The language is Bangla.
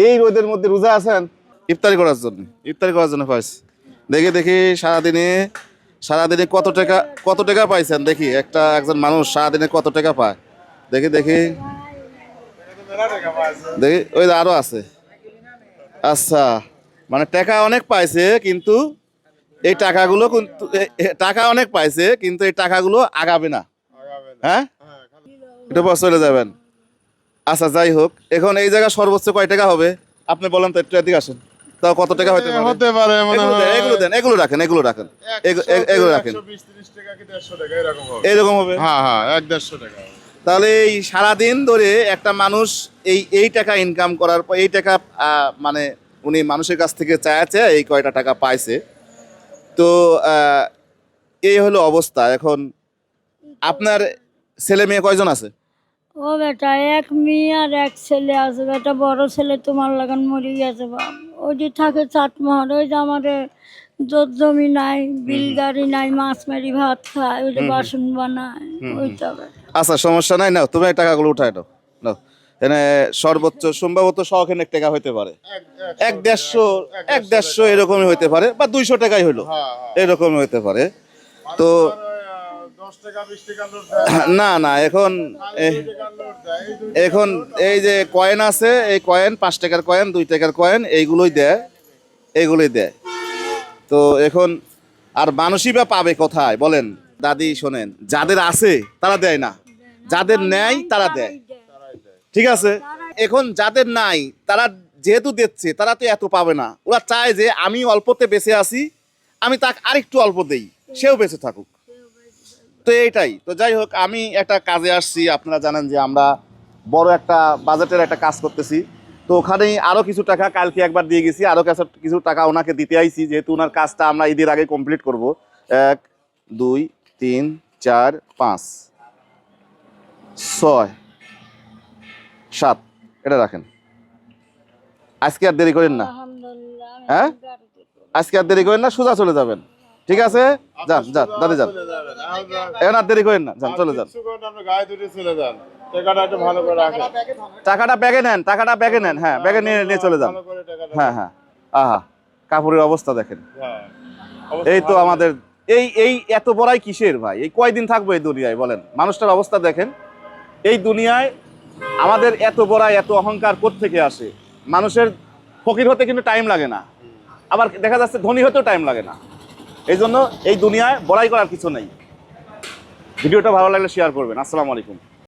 এই রোদের মধ্যে রোজা আছেন ইফতারি করার জন্য পাইছি। দেখি সারাদিনে কত টাকা পাইছেন দেখি। একজন মানুষ সারাদিনে কত টাকা পায় দেখি ওই যে আরো আছে। আচ্ছা, মানে টাকা অনেক পাইছে, কিন্তু এই টাকাগুলো টাকা অনেক পাইছে, কিন্তু এই টাকাগুলো আগাবে না। হ্যাঁ, এটা পর চলে যাবেন। আচ্ছা, যাই হোক, এখন এই জায়গা সর্বোচ্চ কয় টাকা হবে আপনি বলেন তো, একটু এদিকে আসেন। তাও কত টাকা হতে পারে? এগুলো রাখেন এরকম হবে। হ্যাঁ 1-150 টাকা। তাহলে এই সারাদিন ধরে একটা মানুষ এই টাকা ইনকাম করার পর এই টাকা মানে উনি মানুষের কাছ থেকে চাইছে এই কয়টা টাকা পাইছে। তো এই হলো অবস্থা। এখন আপনার ছেলে মেয়ে কয়জন আছে? ও বেটা, এক মেয়ে আর এক ছেলে আছে বেটা। বড় ছেলে তোমার লাগান মরে গেছে বাপ। ওই যে থাকে চাটমোহর, ওই যে আমাদের জমি নাই, বিল গাড়ি নাই, মাছ মারি ভাত খায়, ওই যে বাসন বানায় ওইটা বেটা। আচ্ছা, সমস্যা নাই, নাও তুমি টাকাগুলো উঠায় নাও। এখানে সর্বোচ্চ সম্ভবত 100 টাকা হইতে পারে, 150 এরকমই হইতে পারে, বা 200 টাকাই হইলো, এরকমই হইতে পারে। তো না এখন এই যে কয়েন আছে, এই কয়েন 5 টাকার কয়েন, 2 টাকার কয়েন, এইগুলোই দেয়। তো এখন আর মানুষই বা পাবে কোথায় বলেন দাদি? শোনেন, যাদের আছে তারা দেয় না, যাদের নেয় তারা দেয়। ঠিক আছে, এখন যাদের নাই তারা যেহেতু দিচ্ছে, তারা তো এত পাবে না। ওরা চায় যে আমি অল্পতে বেঁচে আছি, আমি তাকে আরেকটু অল্প দেই, সেও বেঁচে থাকুক। তো এইটাই। তো যাই হোক, আমি একটা কাজে আসছি। আপনারা জানেন যে আমরা বড় একটা বাজেটের একটা কাজ করতেছি। তো ওখানেই আরও কিছু টাকা কালকে একবার দিয়ে গেছি, আরও কিছু টাকা ওনাকে দিতে আইছি, যেহেতু ওনার কাজটা আমরা ঈদের আগে কমপ্লিট করব। 1 2 3 4 5 6 7, এটা রাখেন। আজকে আর দেরি করেন না, হ্যাঁ, আজকে আর দেরি করেন না, সোজা চলে যাবেন। ঠিক আছে, যান দাদি যান, এখন আর দেরি করেন না, যান, চলে যান। টাকাটা ব্যাগে নেন, হ্যাঁ, ব্যাগে নিয়ে চলে যান। হ্যাঁ, আহা, কাপড়ের অবস্থা দেখেন। এই তো আমাদের এই এত বড়াই কিসের ভাই? এই কয়দিন থাকবো এই দুনিয়ায় বলেন? মানুষটার অবস্থা দেখেন। এই দুনিয়ায় আমাদের এত বড়াই, এত অহংকার কোত্থেকে আসে? মানুষের ফকির হতে কিন্তু টাইম লাগে না, আবার দেখা যাচ্ছে ধনী হতেও টাইম লাগে না। এই জন্য এই দুনিয়ায় বড়াই করার কিছু নেই। ভিডিওটা ভালো লাগলে শেয়ার করবেন। আসসালামু আলাইকুম।